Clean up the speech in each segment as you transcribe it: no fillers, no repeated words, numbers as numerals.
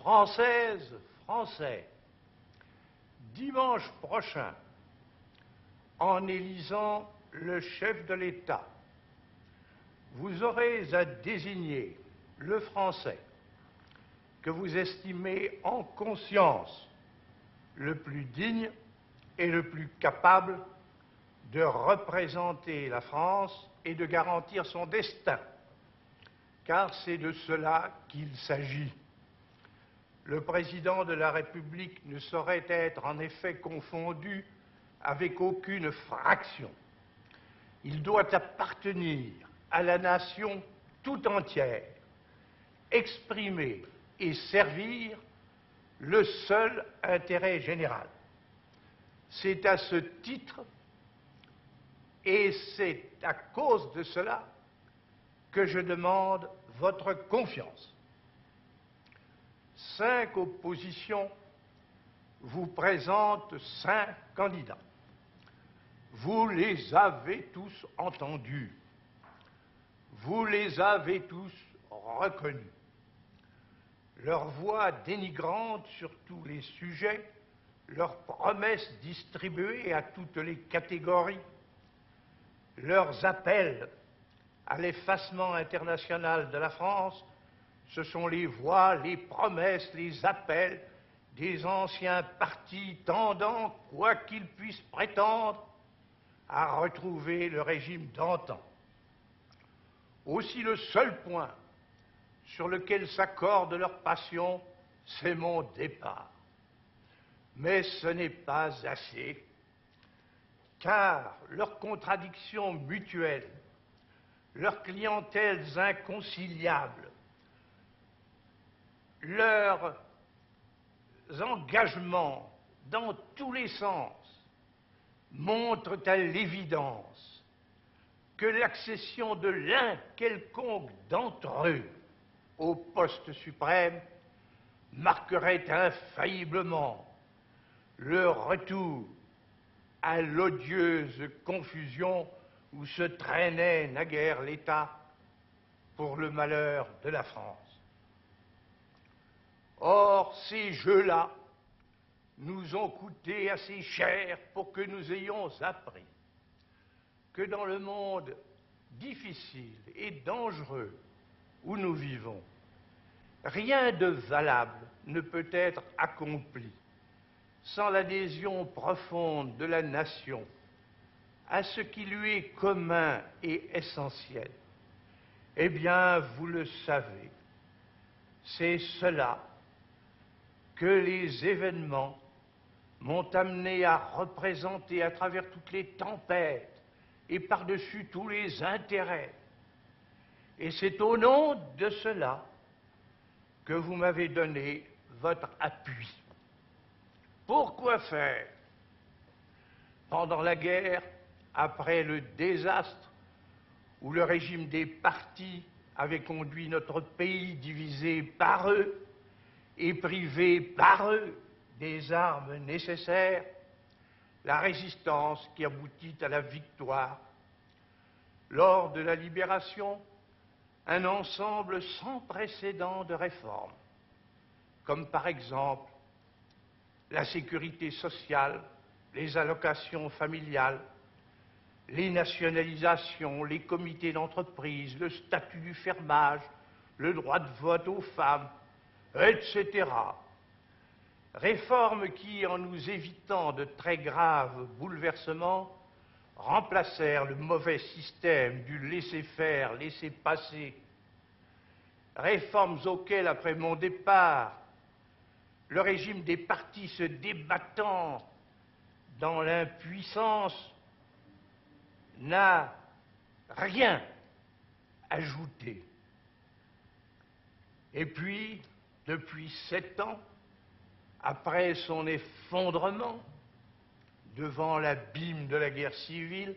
Françaises, Français, dimanche prochain, en élisant le chef de l'État, vous aurez à désigner le Français que vous estimez en conscience le plus digne et le plus capable de représenter la France et de garantir son destin, car c'est de cela qu'il s'agit. Le président de la République ne saurait être en effet confondu avec aucune fraction. Il doit appartenir à la nation tout entière, exprimer et servir le seul intérêt général. C'est à ce titre et c'est à cause de cela que je demande votre confiance. 5 oppositions vous présentent 5 candidats. Vous les avez tous entendus. Vous les avez tous reconnus. Leurs voix dénigrantes sur tous les sujets, leurs promesses distribuées à toutes les catégories, leurs appels à l'effacement international de la France, ce sont les voix, les promesses, les appels des anciens partis tendant, quoi qu'ils puissent prétendre, à retrouver le régime d'antan. Aussi le seul point sur lequel s'accorde leur passion, c'est mon départ. Mais ce n'est pas assez, car leurs contradictions mutuelles, leurs clientèles inconciliables, leurs engagements dans tous les sens montrent à l'évidence que l'accession de l'un quelconque d'entre eux au poste suprême marquerait infailliblement le retour à l'odieuse confusion où se traînait naguère l'État pour le malheur de la France. Or, ces jeux-là nous ont coûté assez cher pour que nous ayons appris que dans le monde difficile et dangereux où nous vivons, rien de valable ne peut être accompli sans l'adhésion profonde de la nation à ce qui lui est commun et essentiel. Eh bien, vous le savez, c'est cela que les événements m'ont amené à représenter à travers toutes les tempêtes et par-dessus tous les intérêts. Et c'est au nom de cela que vous m'avez donné votre appui. Pourquoi faire? Pendant la guerre, après le désastre où le régime des partis avait conduit notre pays divisé par eux et privé par eux des armes nécessaires, la résistance qui aboutit à la victoire. Lors de la libération, un ensemble sans précédent de réformes, comme par exemple la sécurité sociale, les allocations familiales, les nationalisations, les comités d'entreprise, le statut du fermage, le droit de vote aux femmes, etc. Réformes qui, en nous évitant de très graves bouleversements, remplacèrent le mauvais système du laisser-faire, laisser-passer. Réformes auxquelles, après mon départ, le régime des partis se débattant dans l'impuissance n'a rien ajouté. Et puis, depuis 7 ans, après son effondrement, devant l'abîme de la guerre civile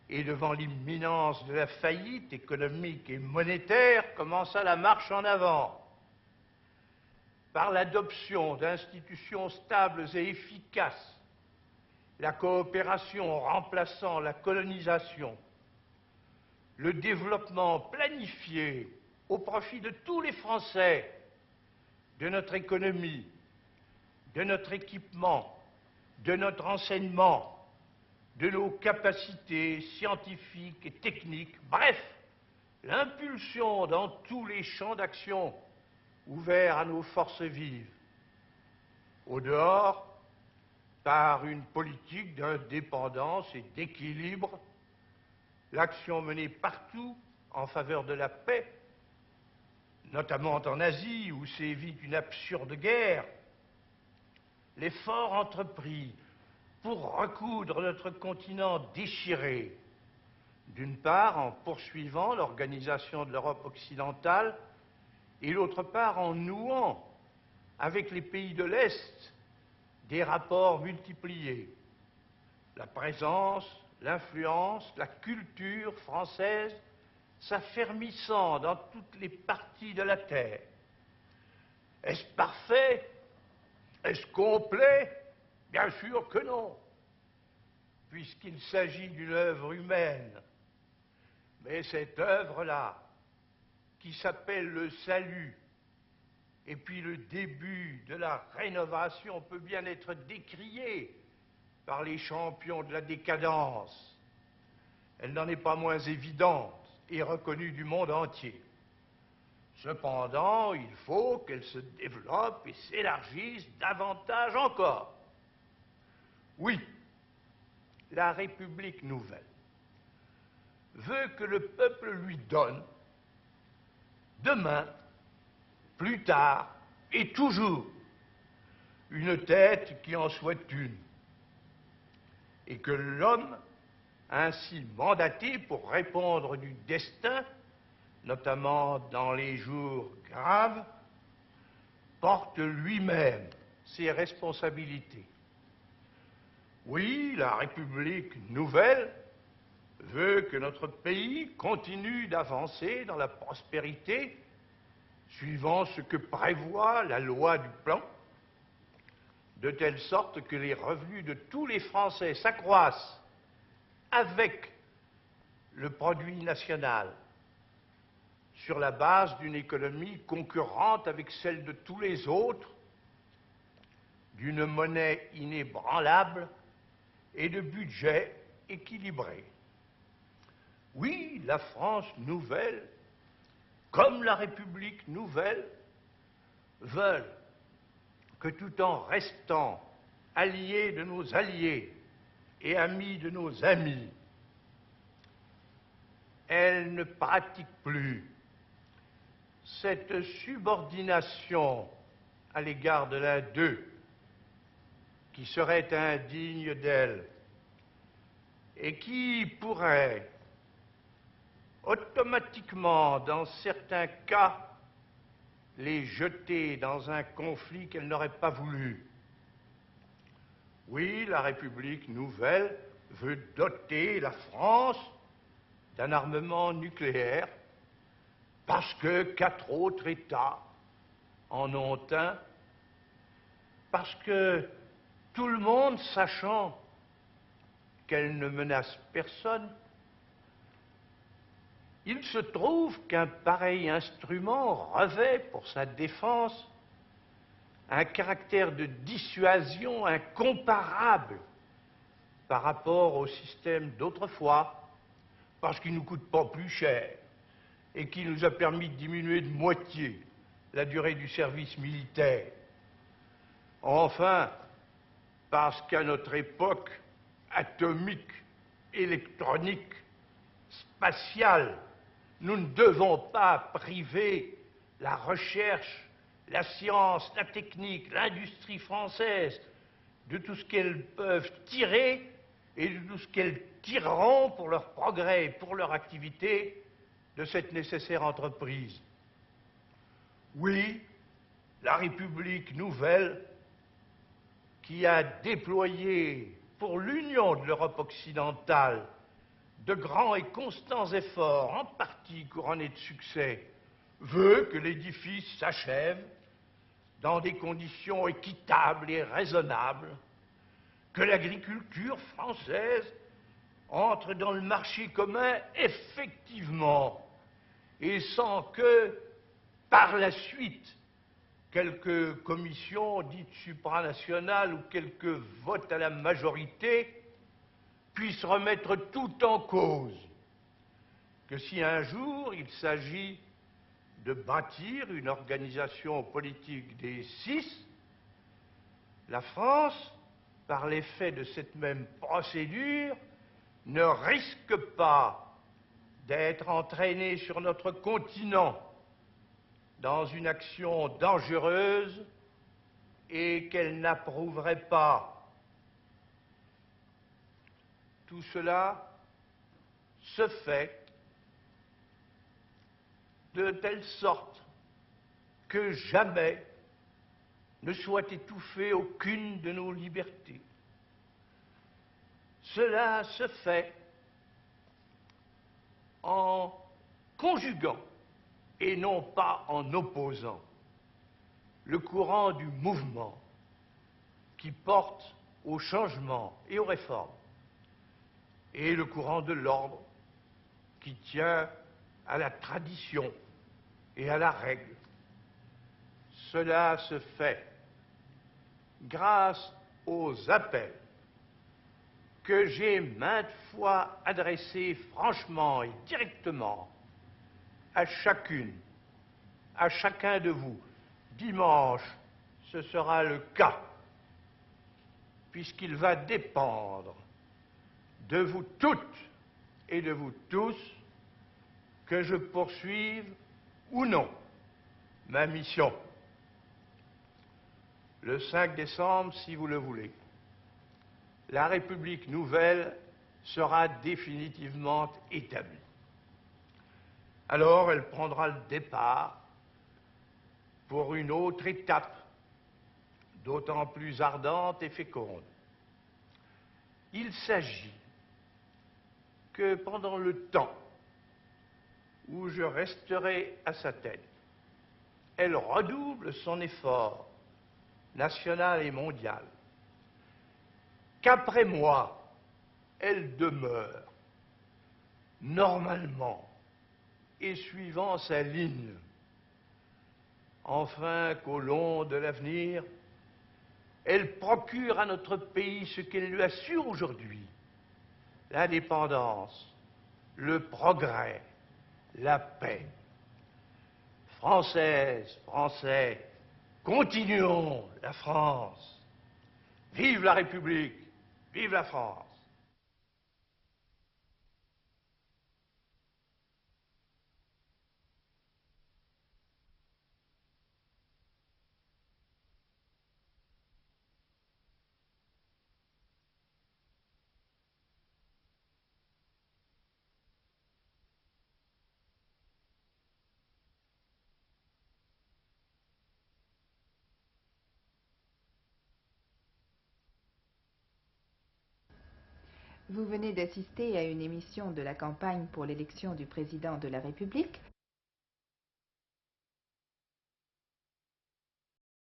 et devant l'imminence de la faillite économique et monétaire, commença la marche en avant. Par l'adoption d'institutions stables et efficaces, la coopération remplaçant la colonisation, le développement planifié au profit de tous les Français de notre économie, de notre équipement, de notre enseignement, de nos capacités scientifiques et techniques, bref, l'impulsion dans tous les champs d'action ouverts à nos forces vives. Au dehors, par une politique d'indépendance et d'équilibre, l'action menée partout en faveur de la paix, notamment en Asie où sévit une absurde guerre, l'effort entrepris pour recoudre notre continent déchiré, d'une part en poursuivant l'organisation de l'Europe occidentale et d'autre part en nouant avec les pays de l'Est des rapports multipliés. La présence, l'influence, la culture française s'affermissant dans toutes les parties de la Terre. Est-ce parfait? Est-ce complet? Bien sûr que non, puisqu'il s'agit d'une œuvre humaine. Mais cette œuvre-là, qui s'appelle le salut, et puis le début de la rénovation, peut bien être décriée par les champions de la décadence. Elle n'en est pas moins évidente et reconnue du monde entier. Cependant, il faut qu'elle se développe et s'élargisse davantage encore. Oui, la République nouvelle veut que le peuple lui donne, demain, plus tard et toujours, une tête qui en soit une, et que l'homme, ainsi mandaté pour répondre du destin, notamment dans les jours graves, porte lui-même ses responsabilités. Oui, la République nouvelle veut que notre pays continue d'avancer dans la prospérité, suivant ce que prévoit la loi du plan, de telle sorte que les revenus de tous les Français s'accroissent avec le produit national, sur la base d'une économie concurrente avec celle de tous les autres, d'une monnaie inébranlable et de budget équilibré. Oui, la France nouvelle, comme la République nouvelle, veulent que tout en restant alliés de nos alliés et amis de nos amis, elle ne pratique plus cette subordination à l'égard de l'un d'eux qui serait indigne d'elle et qui pourrait automatiquement, dans certains cas, les jeter dans un conflit qu'elle n'aurait pas voulu. Oui, la République nouvelle veut doter la France d'un armement nucléaire parce que 4 autres États en ont un, parce que tout le monde, sachant qu'elle ne menace personne, il se trouve qu'un pareil instrument revêt pour sa défense un caractère de dissuasion incomparable par rapport au système d'autrefois, parce qu'il ne nous coûte pas plus cher et qui nous a permis de diminuer de moitié la durée du service militaire. Enfin, parce qu'à notre époque atomique, électronique, spatiale, nous ne devons pas priver la recherche, la science, la technique, l'industrie française de tout ce qu'elles peuvent tirer et de tout ce qu'elles tireront pour leur progrès et pour leur activité de cette nécessaire entreprise. Oui, la République nouvelle, qui a déployé pour l'union de l'Europe occidentale de grands et constants efforts, en partie couronnés de succès, veut que l'édifice s'achève dans des conditions équitables et raisonnables, que l'agriculture française entre dans le marché commun effectivement, et sans que, par la suite, quelques commissions dites supranationales ou quelques votes à la majorité puissent remettre tout en cause, que si un jour il s'agit de bâtir une organisation politique des 6, la France, par l'effet de cette même procédure, ne risque pas d'être entraînée sur notre continent dans une action dangereuse et qu'elle n'approuverait pas. Tout cela se fait de telle sorte que jamais ne soit étouffée aucune de nos libertés. Cela se fait en conjuguant et non pas en opposant le courant du mouvement qui porte au changement et aux réformes et le courant de l'ordre qui tient à la tradition et à la règle. Cela se fait grâce aux appels que j'ai maintes fois adressés franchement et directement à chacune, à chacun de vous. Dimanche, ce sera le cas, puisqu'il va dépendre de vous toutes et de vous tous que je poursuive ou non ma mission. Le 5 décembre, si vous le voulez, la République nouvelle sera définitivement établie. Alors, elle prendra le départ pour une autre étape, d'autant plus ardente et féconde. Il s'agit que pendant le temps où je resterai à sa tête, elle redouble son effort national et mondial, qu'après moi, elle demeure normalement et suivant sa ligne, enfin qu'au long de l'avenir, elle procure à notre pays ce qu'elle lui assure aujourd'hui, l'indépendance, le progrès, la paix. Françaises, Français, continuons la France. Vive la République, vive la France. Vous venez d'assister à une émission de la campagne pour l'élection du président de la République.